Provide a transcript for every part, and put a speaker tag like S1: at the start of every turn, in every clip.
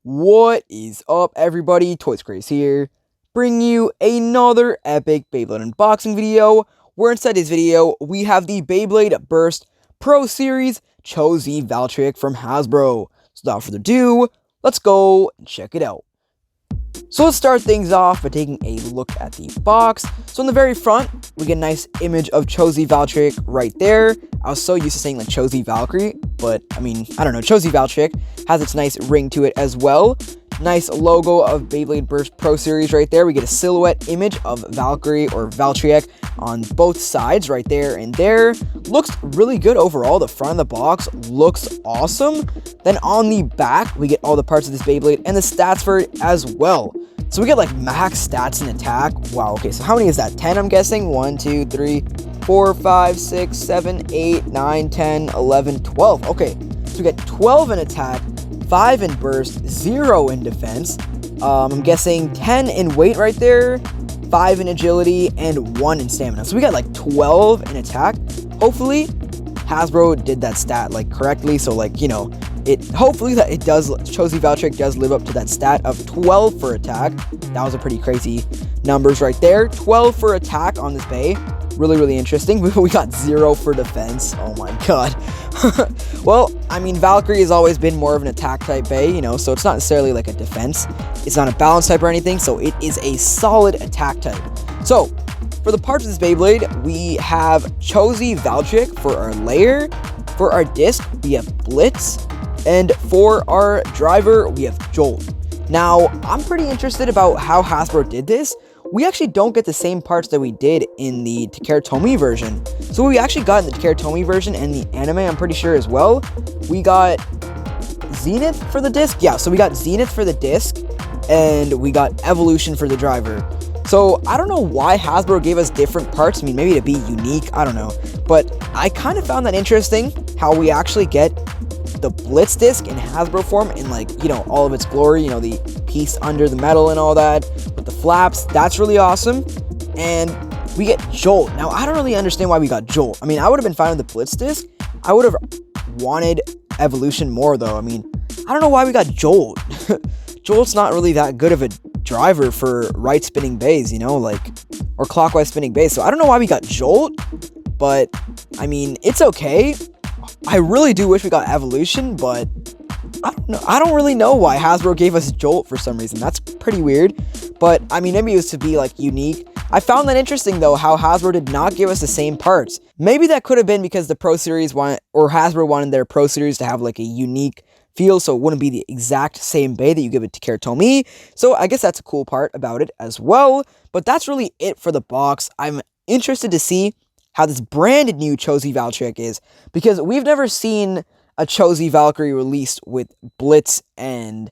S1: What is up, everybody? Toys Craze here, bringing you another epic Beyblade unboxing video, where inside this video, we have the Beyblade Burst Pro Series Cho Z Valtreyk from Hasbro. So without further ado, let's go and check it out. So let's start things off by taking a look at the box. So in the very front, we get a nice image of Cho Z Valtreyk right there. I was so used to saying like Cho Z Valkyrie, but I mean, I don't know, Cho Z Valtreyk has its nice ring to it as well. Nice logo of Beyblade Burst Pro Series right there. We get a silhouette image of Valkyrie or Valtreyk on both sides right there and there. Looks really good overall. The front of the box looks awesome. Then on the back, we get all the parts of this Beyblade and the stats for it as well. So we get like max stats and attack. Wow, okay, so how many is that? 10, I'm guessing? 1, 2, 3, 4, 5, 6, 7, 8, 9, 10, 11, 12. Okay, so we get 12 in attack, 5 in burst, 0 in defense. I'm guessing 10 in weight right there, 5 in agility, and 1 in stamina. So we got like 12 in attack. Hopefully, Hasbro did that stat like correctly. So like, you know, hopefully that it does, Cho Z Valtreyk does live up to that stat of 12 for attack. That was a pretty crazy numbers right there. 12 for attack on this Bey. Really interesting. We got 0 for defense. Oh my god. Well, I mean, Valkyrie has always been more of an attack type Bey, you know, so it's not necessarily like a defense. It's not a balance type or anything, so it is a solid attack type. So, for the parts of this Beyblade, we have Cho Z Valtreyk for our layer. For our disc, we have Blitz. And for our driver, we have Jolt. Now, I'm pretty interested about how Hasbro did this. We actually don't get the same parts that we did in the Takara Tomy version. So we actually got in the Takara Tomy version and the anime, I'm pretty sure as well. We got Zenith for the disc. Yeah, so we got Zenith for the disc and we got Evolution for the driver. So I don't know why Hasbro gave us different parts. I mean, maybe to be unique, I don't know. But I kind of found that interesting how we actually get the Blitz disc in Hasbro form in, like, you know, all of its glory, you know, the piece under the metal and all that with the flaps. That's really awesome. And we get Jolt. Now, I don't really understand why we got Jolt. I mean, I would have been fine with the Blitz disc. I would have wanted Evolution more, though. I mean, I don't know why we got Jolt. Jolt's not really that good of a driver for right spinning Beys, you know, like, or clockwise spinning Beys. So I don't know why we got Jolt, but I mean, it's okay. I really do wish we got Evolution, but I don't know. I don't really know why Hasbro gave us Jolt for some reason. That's pretty weird. But I mean, maybe it was to be like unique. I found that interesting though, how Hasbro did not give us the same parts. Maybe that could have been because the Pro Series Hasbro wanted their Pro Series to have like a unique feel, so it wouldn't be the exact same Bey that you give it to Takara Tomy. So I guess that's a cool part about it as well. But that's really it for the box. I'm interested to see how this brand new Cho Z Valtreyk is, because we've never seen a Cho Z Valkyrie released with Blitz and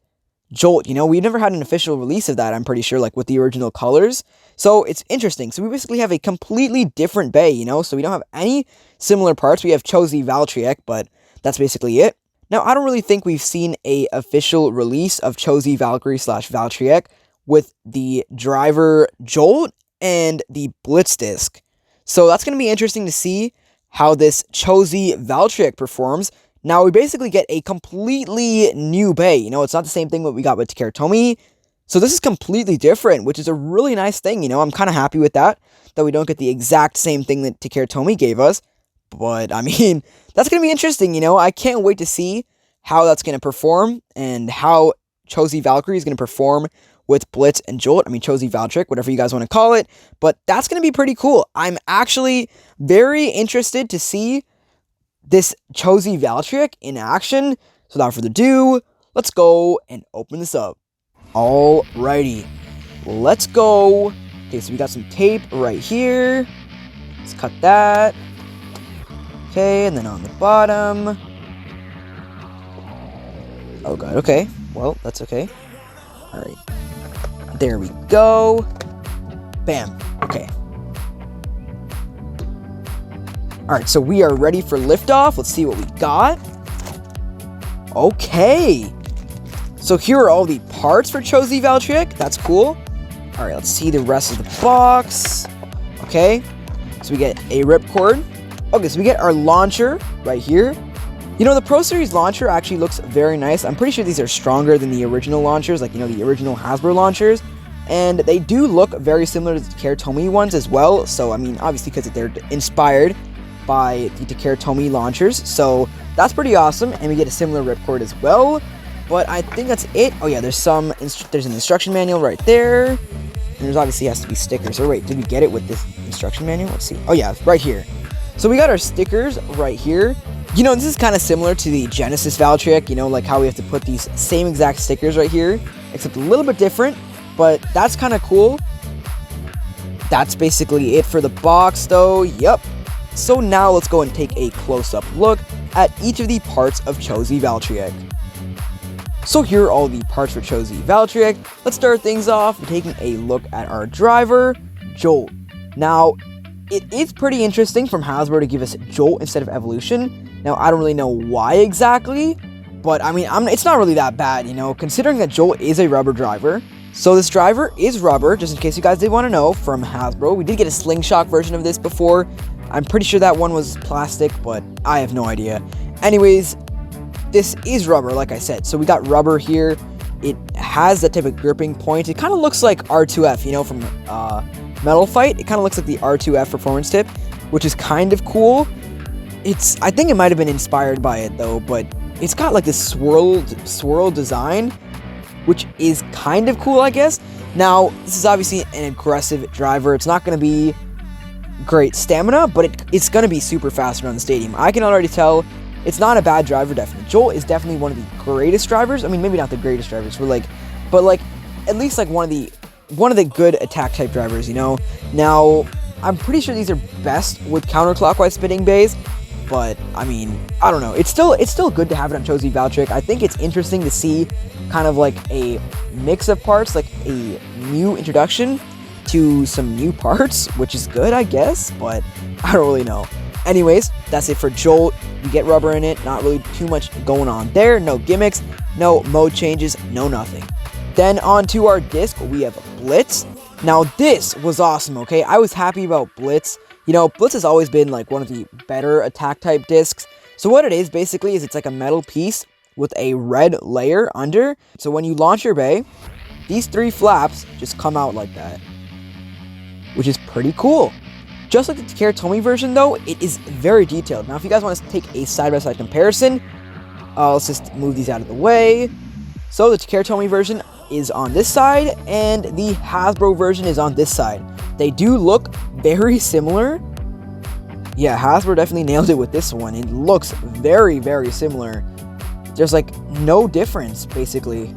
S1: Jolt, you know, we've never had an official release of that, I'm pretty sure, like with the original colors. So it's interesting. So we basically have a completely different Bey, you know, so we don't have any similar parts. We have Cho Z Valtreyk, but that's basically it. Now, I don't really think we've seen a official release of Cho Z Valkyrie / Valtreyk with the driver Jolt and the Blitz disc. So that's going to be interesting to see how this Cho Z Valtreyk performs. Now, we basically get a completely new Bey. You know, it's not the same thing what we got with Takara Tomy. So this is completely different, which is a really nice thing. You know, I'm kind of happy with that we don't get the exact same thing that Takara Tomy gave us. But, I mean, that's going to be interesting, you know. I can't wait to see how that's going to perform and how Cho Z Valkyrie is going to perform with Blitz and Jolt. I mean, Cho Z Valtreyk, whatever you guys want to call it. But that's going to be pretty cool. I'm actually very interested to see this Cho Z Valtreyk in action. So without further ado, let's go and open this up. Alrighty. Let's go. Okay, so we got some tape right here. Let's cut that. Okay, and then on the bottom. Oh god, okay. Well, that's okay. Alright. There we go. Bam. Okay. Alright, so we are ready for liftoff. Let's see what we got. Okay. So here are all the parts for Cho Z Valtreyk. That's cool. Alright, let's see the rest of the box. Okay. So we get a ripcord. Okay, so we get our launcher right here. You know, the Pro Series launcher actually looks very nice. I'm pretty sure these are stronger than the original launchers, like, you know, the original Hasbro launchers. And they do look very similar to the Takara Tomy ones as well. So, I mean, obviously because they're inspired by the Takara Tomy launchers. So, that's pretty awesome. And we get a similar ripcord as well. But I think that's it. Oh, yeah, there's an instruction manual right there. And there's obviously has to be stickers. Or wait, did we get it with this instruction manual? Let's see. Oh, yeah, right here. So, we got our stickers right here. You know, this is kind of similar to the Genesis Valtreyk, you know, like how we have to put these same exact stickers right here, except a little bit different, but that's kind of cool. That's basically it for the box, though. Yep. So now let's go and take a close-up look at each of the parts of Cho Z Valtreyk. So here are all the parts for Cho Z Valtreyk. Let's start things off by taking a look at our driver, Jolt. Now, it is pretty interesting from Hasbro to give us Jolt instead of Evolution. Now, I don't really know why exactly, but I mean, it's not really that bad, you know, considering that Jolt is a rubber driver. So this driver is rubber, just in case you guys did want to know, from Hasbro. We did get a slingshot version of this before. I'm pretty sure that one was plastic, but I have no idea. Anyways, this is rubber, like I said. So we got rubber here. It has that type of gripping point. It kind of looks like R2F, you know, from Metal Fight. It kind of looks like the R2F performance tip, which is kind of cool. I think it might have been inspired by it though, but it's got like this swirl design, which is kind of cool, I guess. Now, this is obviously an aggressive driver. It's not going to be great stamina, but it's going to be super fast around the stadium. I can already tell it's not a bad driver, definitely. Jolt is definitely one of the greatest drivers. I mean, maybe not the greatest drivers, but at least like one of the good attack type drivers, you know. Now, I'm pretty sure these are best with counterclockwise spinning bays. But, I mean, I don't know. It's still good to have it on Cho Z Valtreyk. I think it's interesting to see kind of like a mix of parts, like a new introduction to some new parts, which is good, I guess, but I don't really know. Anyways, that's it for Jolt. You get rubber in it, not really too much going on there. No gimmicks, no mode changes, no nothing. Then on to our disc, we have Blitz. Now, this was awesome, okay? I was happy about Blitz. You know, Blitz has always been like one of the better attack type discs. So what it is basically is it's like a metal piece with a red layer under. So when you launch your bay, these 3 flaps just come out like that, which is pretty cool. Just like the Takara Tomy version though, it is very detailed. Now if you guys want to take a side-by-side comparison, let's just move these out of the way. So the Takara Tomy version is on this side and the Hasbro version is on this side. They do look very similar. Yeah, Hasbro definitely nailed it with this one. It looks very, very similar. There's like no difference, basically.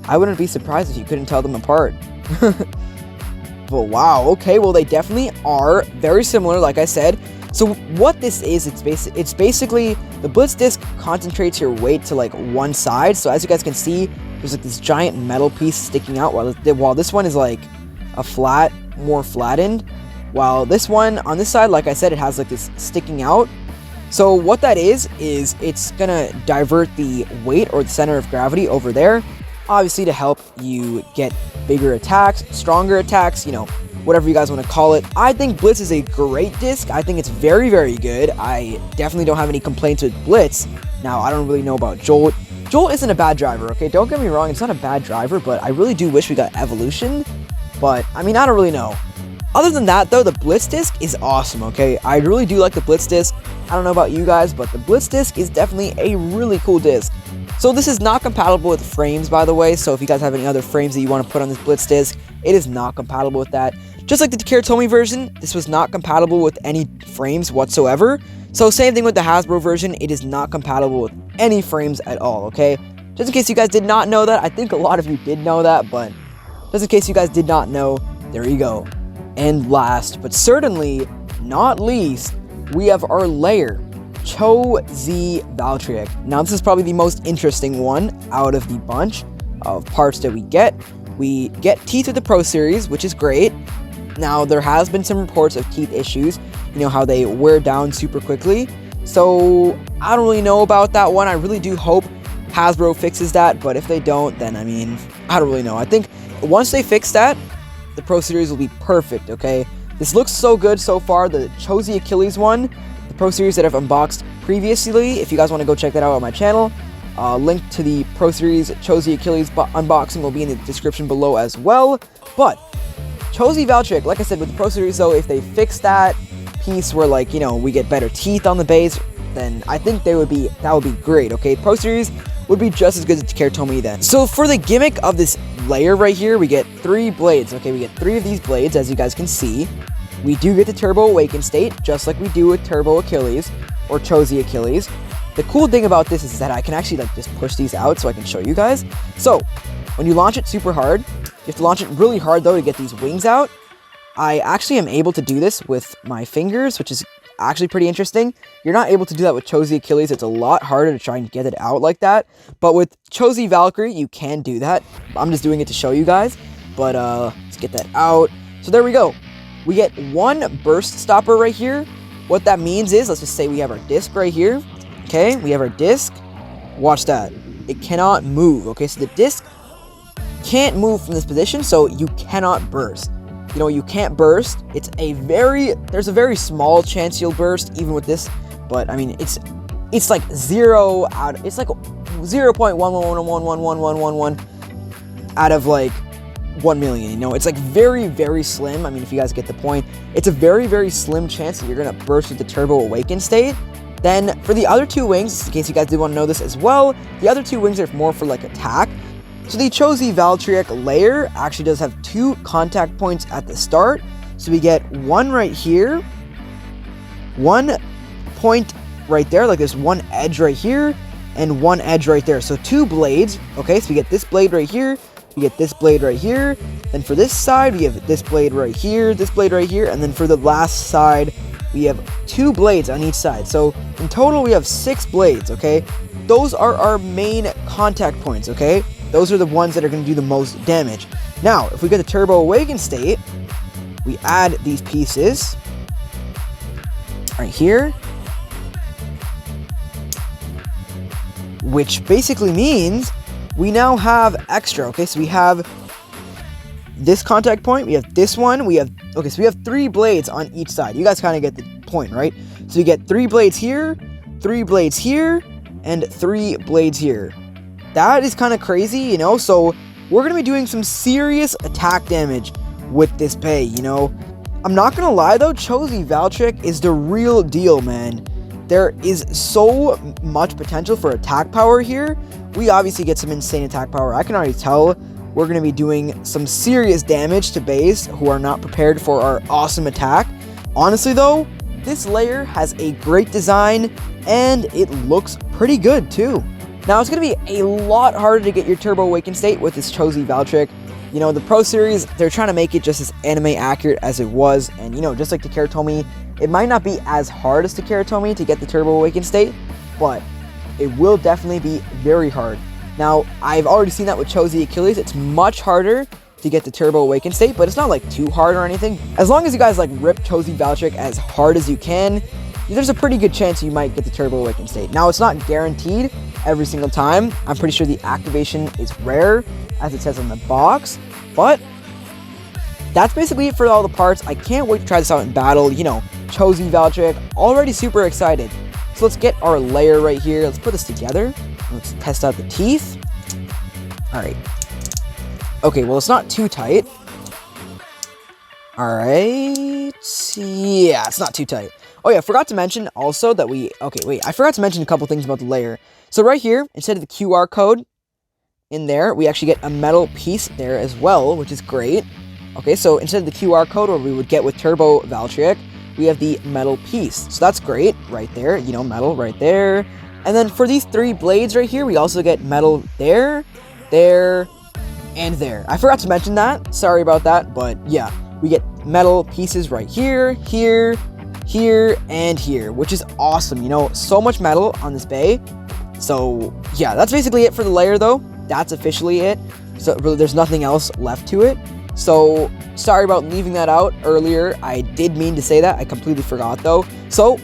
S1: I wouldn't be surprised if you couldn't tell them apart. But wow, okay, well they definitely are very similar, like I said. So what this is, it's basically the Blitz disc concentrates your weight to like one side. So as you guys can see, there's like this giant metal piece sticking out, while this one is like a more flattened, while this one on this side, like I said, it has like this sticking out. So what that is it's gonna divert the weight or the center of gravity over there, obviously to help you get bigger attacks, stronger attacks, you know, whatever you guys want to call it. I think Blitz is a great disc. I think it's very, very good. I definitely don't have any complaints with Blitz. Now, I don't really know about Jolt. Jolt isn't a bad driver, okay? Don't get me wrong, it's not a bad driver, but I really do wish we got Evolution. But, I mean, I don't really know. Other than that, though, the Blitz disc is awesome, okay? I really do like the Blitz disc. I don't know about you guys, but the Blitz disc is definitely a really cool disc. So this is not compatible with frames, by the way, so if you guys have any other frames that you want to put on this Blitz disc, it is not compatible with that. Just like the Takara Tomy version, this was not compatible with any frames whatsoever. So same thing with the Hasbro version, it is not compatible with any frames at all, okay? Just in case you guys did not know that, I think a lot of you did know that, but just in case you guys did not know, there you go. And last, but certainly not least, we have our layer, Cho Z Valtreyk. Now this is probably the most interesting one out of the bunch of parts that we get. We get teeth with the Pro Series, which is great. Now there has been some reports of teeth issues, you know, how they wear down super quickly. So I don't really know about that one. I really do hope Hasbro fixes that, but if they don't, then I mean, I don't really know. I think once they fix that, the Pro Series will be perfect, okay? This looks so good so far. The Cho Z Achilles one, the Pro Series that I've unboxed previously. If you guys want to go check that out on my channel, link to the Pro Series Cho Z Achilles unboxing will be in the description below as well. But Cho Z Valtreyk, like I said, with the Pro Series though, if they fix that piece where, like, you know, we get better teeth on the base, then I think that would be great. Okay, Pro Series would be just as good as Takara Tomy then. So for the gimmick of this layer right here, we get 3 blades. Okay, we get 3 of these blades, as you guys can see. We do get the Turbo Awaken state, just like we do with Turbo Achilles or Cho Z Achilles. The cool thing about this is that I can actually like just push these out so I can show you guys. So when you launch it super hard, you have to launch it really hard though to get these wings out. I actually am able to do this with my fingers, which is actually pretty interesting. You're not able to do that with Cho Z Achilles. It's a lot harder to try and get it out like that. But with Cho Z Valkyrie, you can do that. I'm just doing it to show you guys. But let's get that out. So there we go. We get 1 burst stopper right here. What that means is, let's just say we have our disc right here. Okay, we have our disc. Watch that. It cannot move. Okay, so the disc can't move from this position, so you cannot burst. You know, you can't burst. There's a very small chance you'll burst even with this, but I mean, it's like it's like 0.1111111 out of like 1 million, you know. It's like very, very slim. I mean, if you guys get the point, it's a very, very slim chance that you're gonna burst with the Turbo Awaken state. Then for the other 2 wings, in case you guys did want to know this as well, the other 2 wings are more for like attack. So the Cho Z Valtreyk layer actually does have 2 contact points at the start. So we get 1 right here, 1 point right there, like there's 1 edge right here, and 1 edge right there. So 2 blades, okay, so we get this blade right here, we get this blade right here, then for this side, we have this blade right here, this blade right here, and then for the last side, we have 2 blades on each side. So in total, we have 6 blades, okay? Those are our main contact points, okay? Those are the ones that are going to do the most damage. Now, if we get the Turbo Awaken state, we add these pieces right here, which basically means we now have extra. Okay, so we have this contact point, we have this one, we have 3 blades on each side. You guys kind of get the point, right? So you get 3 blades here, 3 blades here, and 3 blades here. That is kind of crazy, you know. So we're going to be doing some serious attack damage with this Bey, you know. I'm not going to lie though, Cho Z Valtreyk is the real deal, man. There is so much potential for attack power here. We obviously get some insane attack power. I can already tell we're going to be doing some serious damage to Beys who are not prepared for our awesome attack. Honestly though, this layer has a great design and it looks pretty good too. Now, it's going to be a lot harder to get your Turbo Awaken state with this Cho Z Valtreyk. You know, the Pro Series, they're trying to make it just as anime accurate as it was. And, you know, just like Takara Tomy, it might not be as hard as Takara Tomy to get the Turbo Awaken state, but it will definitely be very hard. Now, I've already seen that with Cho Z Achilles. It's much harder to get the Turbo Awaken state, but it's not, like, too hard or anything. As long as you guys, like, rip Cho Z Valtreyk as hard as you can, there's a pretty good chance you might get the Turbo Awaken state. Now, it's not guaranteed every single time. I'm pretty sure the activation is rare, as it says on the box, but that's basically it for all the parts. I can't wait to try this out in battle. You know, Cho Z Valtreyk, already super excited. So let's get our layer right here. Let's put this together. Let's test out the teeth. All right. Okay, well, it's not too tight. All right. Yeah, it's not too tight. Oh yeah, I forgot to mention also that I forgot to mention a couple things about the layer. So right here, instead of the QR code in there, we actually get a metal piece there as well, which is great. Okay, so instead of the QR code where we would get with Turbo Valtreyk, we have the metal piece. So that's great right there, you know, metal right there. And then for these 3 blades right here, we also get metal there, there, and there. I forgot to mention that. Sorry about that, but yeah, we get metal pieces right here, here, here, and here, which is awesome. You know, so much metal on this Bey. So yeah, that's basically it for the layer though. That's officially it. So really, there's nothing else left to it. So sorry about leaving that out earlier. I did mean to say that. I completely forgot though. So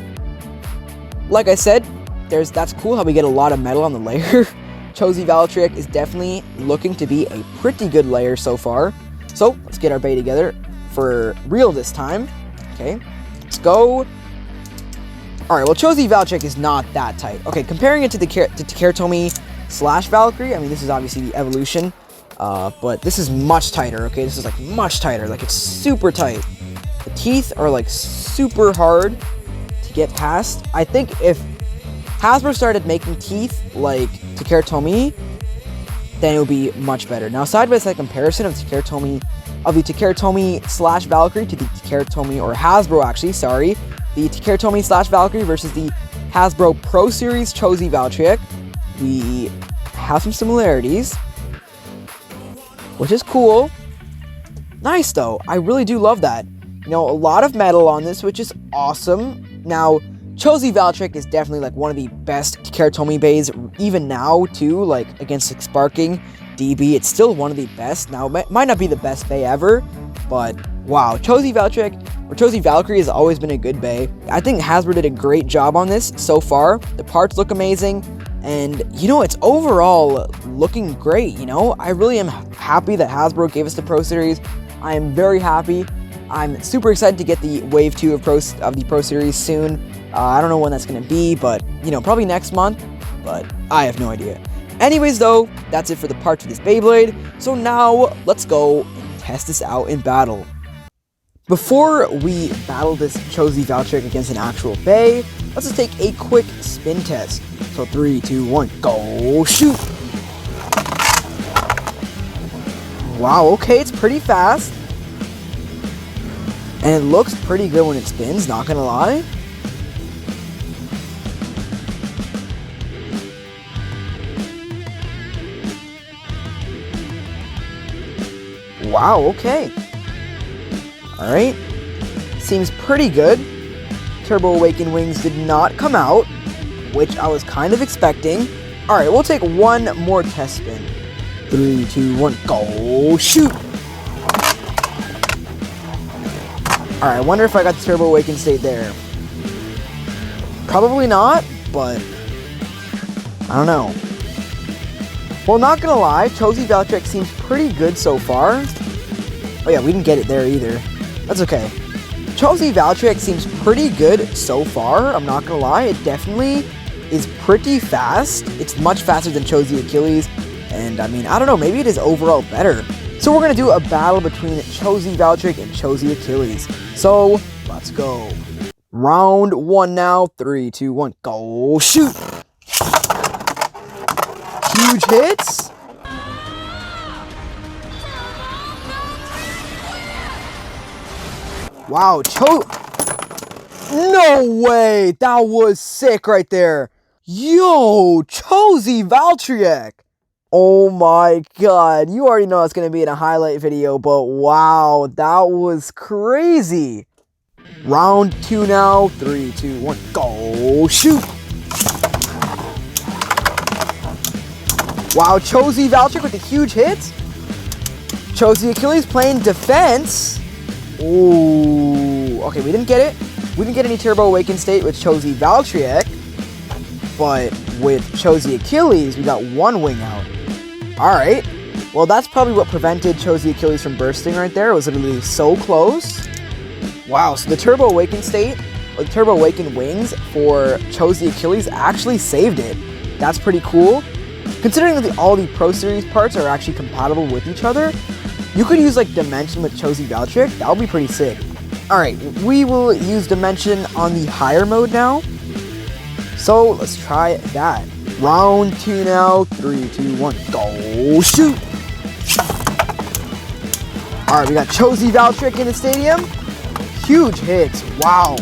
S1: like I said, that's cool how we get a lot of metal on the layer. Cho Z Valtreyk is definitely looking to be a pretty good layer so far. So let's get our Bey together for real this time. Okay, let's go. Alright, well, Cho Z Valtreyk is not that tight. Okay, comparing it to Takara Tomy / Valkyrie, I mean, this is obviously the evolution, but this is much tighter, okay? This is, like, much tighter. Like, it's super tight. The teeth are, like, super hard to get past. I think if Hasbro started making teeth like Takara Tomy, then it would be much better. Now, side-by-side comparison of the Takara Tomy / Valkyrie to the Takara Tomy, or Hasbro, actually, sorry, the Takara Tomy / Valkyrie versus the Hasbro Pro Series Cho Z Valtreyk. We have some similarities, which is cool. Nice, though. I really do love that. You know, a lot of metal on this, which is awesome. Now, Cho Z Valtreyk is definitely, like, one of the best Takara Tomy bays, even now, too, like, against, like, Sparking, DB, it's still one of the best. Now, it might not be the best bay ever, but, wow, Cho Z Valtreyk, or Cho Z Valkyrie, has always been a good bay. I think Hasbro did a great job on this so far. The parts look amazing, and, you know, it's overall looking great, you know? I really am happy that Hasbro gave us the Pro Series. I am very happy. I'm super excited to get the Wave 2 of the Pro Series soon. I don't know when that's going to be, but, you know, probably next month, but I have no idea. Anyways, though, that's it for the parts of this Beyblade, so now let's go and test this out in battle. Before we battle this Cho Z Valtreyk against an actual bay, let's just take a quick spin test. So 3, 2, 1, go, shoot! Wow, okay, it's pretty fast. And it looks pretty good when it spins, not gonna lie. Wow, okay. Alright. Seems pretty good. Turbo Awaken Wings did not come out, which I was kind of expecting. Alright, we'll take one more test spin. 3, 2, 1, go, shoot! Alright, I wonder if I got the Turbo Awaken state there. Probably not, but I don't know. Well, not gonna lie, Cho Z Valtreyk seems pretty good so far. Oh yeah, we didn't get it there either. That's okay. Cho Z Valtreyk seems pretty good so far, I'm not gonna lie. It definitely is pretty fast. It's much faster than Cho Z Achilles, and I mean, I don't know, maybe it is overall better. So we're gonna do a battle between Cho Z Valtreyk and Cho Z Achilles. So, let's go. Round 1 now. 3, 2, 1, go, shoot! Huge hits. Wow, no way! That was sick right there. Yo, Cho Z Valtreyk. Oh my god, you already know it's going to be in a highlight video, but wow, that was crazy. Round 2 now. 3, 2, 1, go, shoot! Wow, Cho Z Valtreyk with the huge hits. Cho Z Achilles playing defense. Ooh, okay, we didn't get it. We didn't get any Turbo Awaken state with Cho Z Valtreyk, but with Cho Z Achilles, we got one wing out. Alright, well, that's probably what prevented Cho Z Achilles from bursting right there. It was literally so close. Wow, so the Turbo Awaken state, or the Turbo Awaken wings for Cho Z Achilles actually saved it. That's pretty cool. Considering that all the Pro Series parts are actually compatible with each other, you could use, like, Dimension with Cho Z Valtreyk. That would be pretty sick. Alright, we will use Dimension on the higher mode now. So, let's try that. Round 2 now. 3, 2, 1, go, shoot! Alright, we got Cho Z Valtreyk in the stadium. Huge hits. Wow.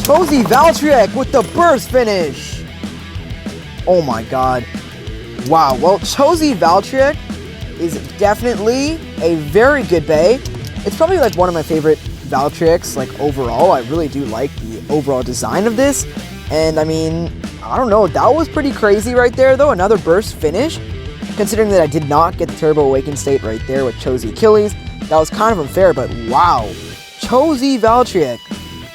S1: Cho Z Valtreyk with the burst finish. Oh my god. Wow, well, Cho Z Valtreyk is definitely a very good bay. It's probably, like, one of my favorite Valtreyks, like, overall. I really do like the overall design of this. And, I mean, I don't know, that was pretty crazy right there, though. Another burst finish. Considering that I did not get the Turbo Awaken state right there with Cho Z Achilles, that was kind of unfair, but wow. Cho Z Valtreyk,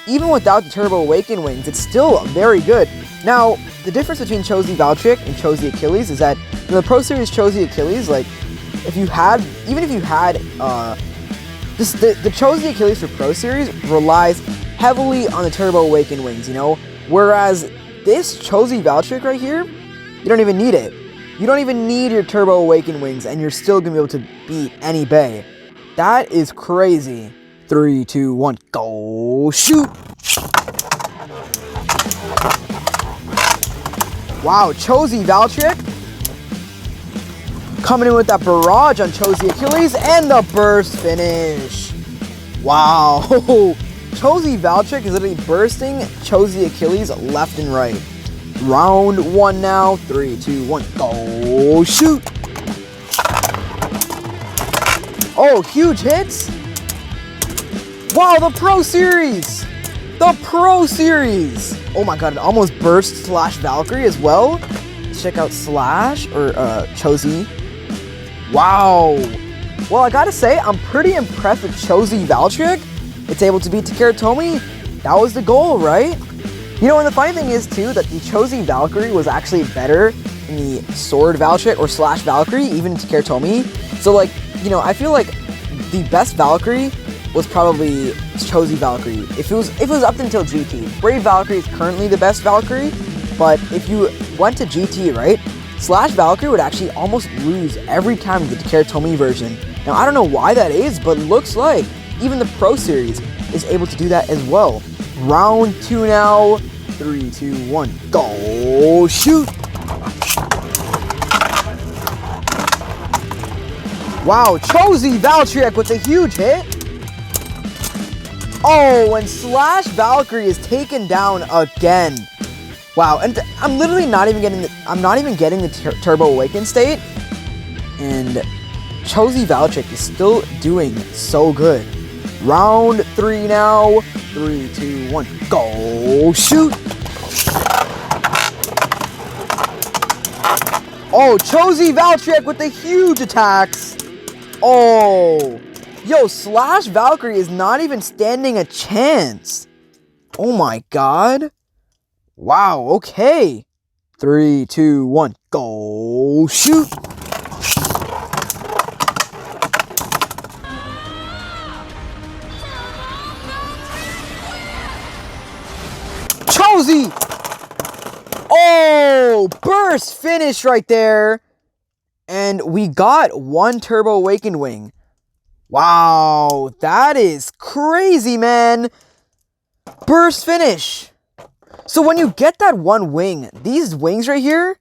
S1: even without the Turbo Awaken wings, it's still very good. Now, the difference between Cho Z Valtreyk and Cho Z Achilles is that in the Pro Series Cho Z Achilles, like, the Cho Z Achilles for Pro Series relies heavily on the Turbo Awaken wings, you know? Whereas this Cho Z Valtreyk right here, you don't even need it. You don't even need your Turbo Awaken wings, and you're still gonna be able to beat any BEY. That is crazy. 3, 2, 1, go, shoot! Wow, Cho Z Valtreyk coming in with that barrage on Cho Z Achilles and the burst finish. Wow, Cho Z Valtreyk is literally bursting Cho Z Achilles left and right. Round 1 now. 3, 2, 1, go, shoot! Oh, huge hits! Wow, the Pro Series! The Pro Series! Oh my god, it almost burst Slash Valkyrie as well. Check out Slash, or Cho Z. Wow! Well, I gotta say, I'm pretty impressed with Cho Z Valtreyk. It's able to beat Takara Tomy. That was the goal, right? You know, and the funny thing is, too, that the Cho Z Valkyrie was actually better in the Sword Valtreyk or Slash Valkyrie, even Takara Tomy. So, like, you know, I feel like the best Valkyrie was probably Cho Z Valkyrie. If it was up until GT. Brave Valkyrie is currently the best Valkyrie, but if you went to GT, right, Slash Valkyrie would actually almost lose every time with the Takara Tomy version. Now, I don't know why that is, but looks like even the Pro Series is able to do that as well. Round 2 now. 3, 2, 1, go, shoot! Wow, Cho Z Valtreyk with a huge hit. Oh, and Slash Valkyrie is taken down again. Wow, and I'm literally not even getting the Turbo Awaken state, and Cho Z Valtreyk is still doing so good. Round 3 now. 3, 2, 1, go, shoot! Oh, Cho Z Valtreyk with the huge attacks. Oh, yo, Slash Valkyrie is not even standing a chance. Oh my god. Wow, okay. 3, 2, 1, go, shoot! Cho Z! Oh, burst finish right there. And we got 1 Turbo Awakened wing. Wow, that is crazy, man. Burst finish. So when you get that 1 wing, these wings right here,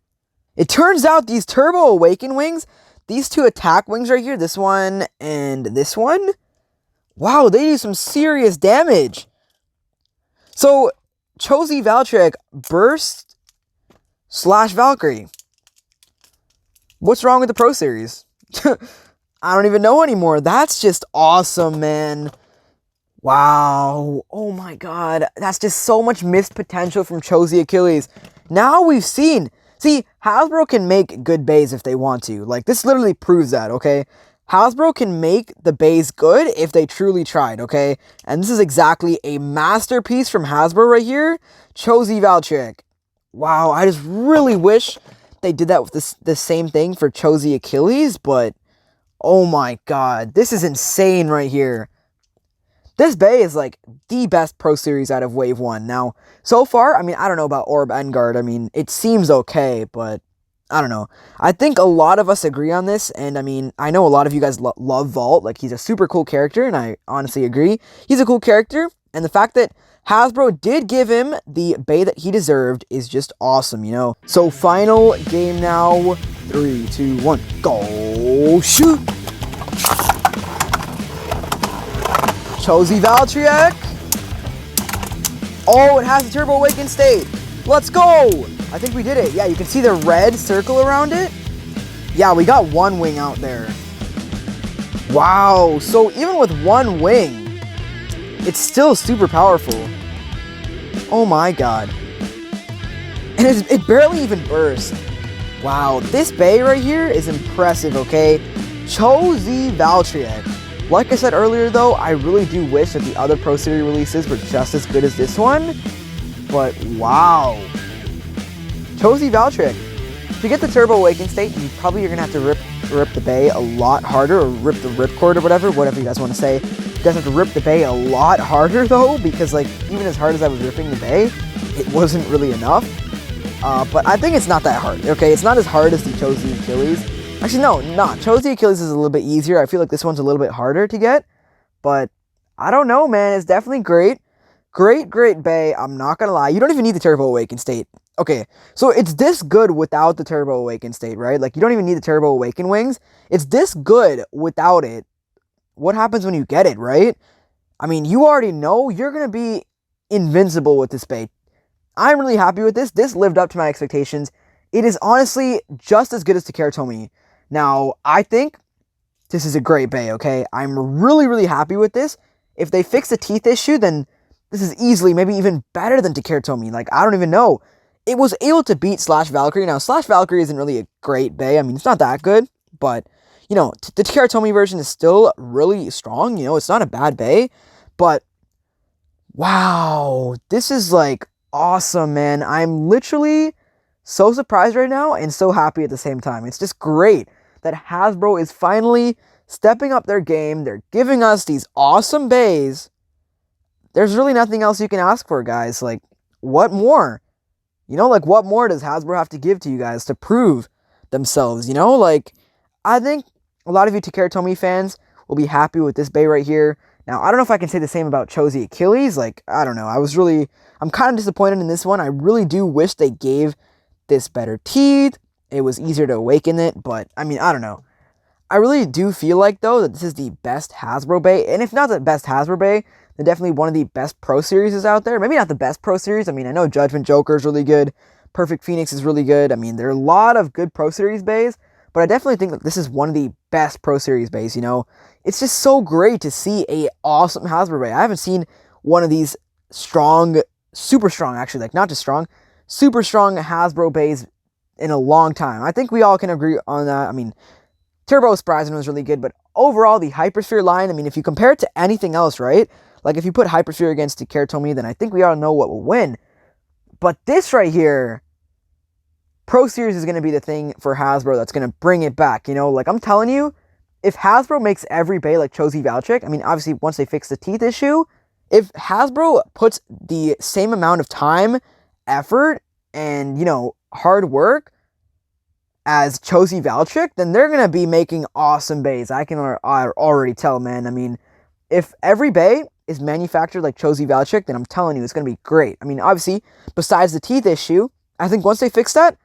S1: it turns out these Turbo Awakened wings, these 2 attack wings right here, this one and this one, wow, they do some serious damage. So Cho Z Valtreyk burst Slash Valkyrie. What's wrong with the Pro Series? I don't even know anymore. That's just awesome, man. Wow. Oh my god. That's just so much missed potential from Cho Z Achilles. Now we've seen. See, Hasbro can make good BEYs if they want to. Like, this literally proves that, okay? Hasbro can make the BEYs good if they truly tried, okay? And this is exactly a masterpiece from Hasbro right here. Cho Z Valtreyk. Wow, I just really wish they did that with the same thing for Cho Z Achilles, but oh my god, this is insane right here. This BEY is like the best Pro Series out of Wave 1. Now, so far, I mean, I don't know about Orb Endguard. I mean, it seems okay, but I don't know. I think a lot of us agree on this, and I mean, I know a lot of you guys love Vault. Like, he's a super cool character, and I honestly agree. He's a cool character, and the fact that Hasbro did give him the BEY that he deserved is just awesome, you know? So, final game now. 3, 2, 1, go, shoot! Cho Z Valtreyk. Oh, it has the Turbo Awaken state. Let's go! I think we did it. Yeah, you can see the red circle around it. Yeah, we got 1 wing out there. Wow, so even with 1 wing, it's still super powerful. Oh my god. And it barely even burst. Wow, this BEY right here is impressive, okay? Cho Z Valtreyk. Like I said earlier, though, I really do wish that the other Pro Series releases were just as good as this one. But wow. Cho Z Valtreyk. To get the Turbo Awaken state, you probably are going to have to rip the BEY a lot harder, or rip the ripcord or whatever you guys want to say. You guys have to rip the BEY a lot harder, though, because, like, even as hard as I was ripping the BEY, it wasn't really enough. But I think it's not that hard, okay? It's not as hard as the Cho Z Achilles. Actually, no, not. Cho Z Achilles is a little bit easier. I feel like this one's a little bit harder to get. But I don't know, man. It's definitely great. Great Bey. I'm not gonna lie. You don't even need the Turbo Awaken state. Okay, so it's this good without the Turbo Awaken state, right? Like, you don't even need the Turbo Awaken wings. It's this good without it. What happens when you get it, right? I mean, you already know you're gonna be invincible with this Bey. I'm really happy with this. This lived up to my expectations. It is honestly just as good as Takara Tomy. Now, I think this is a great Bey, okay? I'm really happy with this. If they fix the teeth issue, then this is easily maybe even better than Takara Tomy. Like, I don't even know. It was able to beat /Valkyrie. Now, /Valkyrie isn't really a great Bey. I mean, it's not that good, but, you know, the Takara Tomy version is still really strong. You know, it's not a bad Bey, but wow, this is like awesome, man. I'm literally so surprised right now and so happy at the same time. It's just great that Hasbro is finally stepping up their game. They're giving us these awesome Beys. There's really nothing else you can ask for, guys. Like, what more? You know, like, what more does Hasbro have to give to you guys to prove themselves? You know, like, I think a lot of you Takara Tomy fans will be happy with this Bey right here. Now, I don't know if I can say the same about Cho Z Achilles. Like, I don't know. I'm kind of disappointed in this one. I really do wish they gave this better teeth. It was easier to awaken it, but, I mean, I don't know. I really do feel like, though, that this is the best Hasbro Bey. And if not the best Hasbro Bey, then definitely one of the best Pro Series out there. Maybe not the best Pro Series. I mean, I know Judgment Joker is really good. Perfect Phoenix is really good. I mean, there are a lot of good Pro Series Beys, but I definitely think that this is one of the best Pro Series Beys, you know? It's just so great to see a awesome Hasbro Bey. I haven't seen one of these strong, super strong, actually, like, not just strong, super strong Hasbro Beys in a long time. I think we all can agree on that. I mean, Turbo Spryzen was really good, but overall, the Hypersphere line, I mean, if you compare it to anything else, right? Like, if you put Hypersphere against Takara Tomy, then I think we all know what will win. But this right here, Pro Series is going to be the thing for Hasbro that's going to bring it back, you know? Like, I'm telling you, if Hasbro makes every Bey like Cho Z Valtreyk, I mean, obviously, once they fix the teeth issue, if Hasbro puts the same amount of time, effort, and, you know, hard work as Cho Z Valtreyk, then they're going to be making awesome Beys. I can already tell, man. I mean, if every Bey is manufactured like Cho Z Valtreyk, then I'm telling you, it's going to be great. I mean, obviously, besides the teeth issue, I think once they fix that,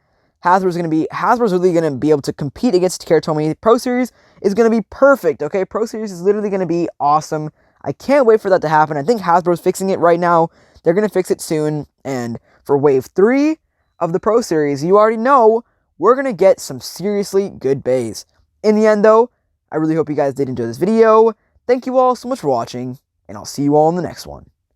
S1: Hasbro's really going to be able to compete against Takara Tomy. Pro Series is going to be perfect, okay? Pro Series is literally going to be awesome. I can't wait for that to happen. I think Hasbro's fixing it right now. They're going to fix it soon. And for Wave 3 of the Pro Series, you already know we're going to get some seriously good Beys. In the end, though, I really hope you guys did enjoy this video. Thank you all so much for watching, and I'll see you all in the next one.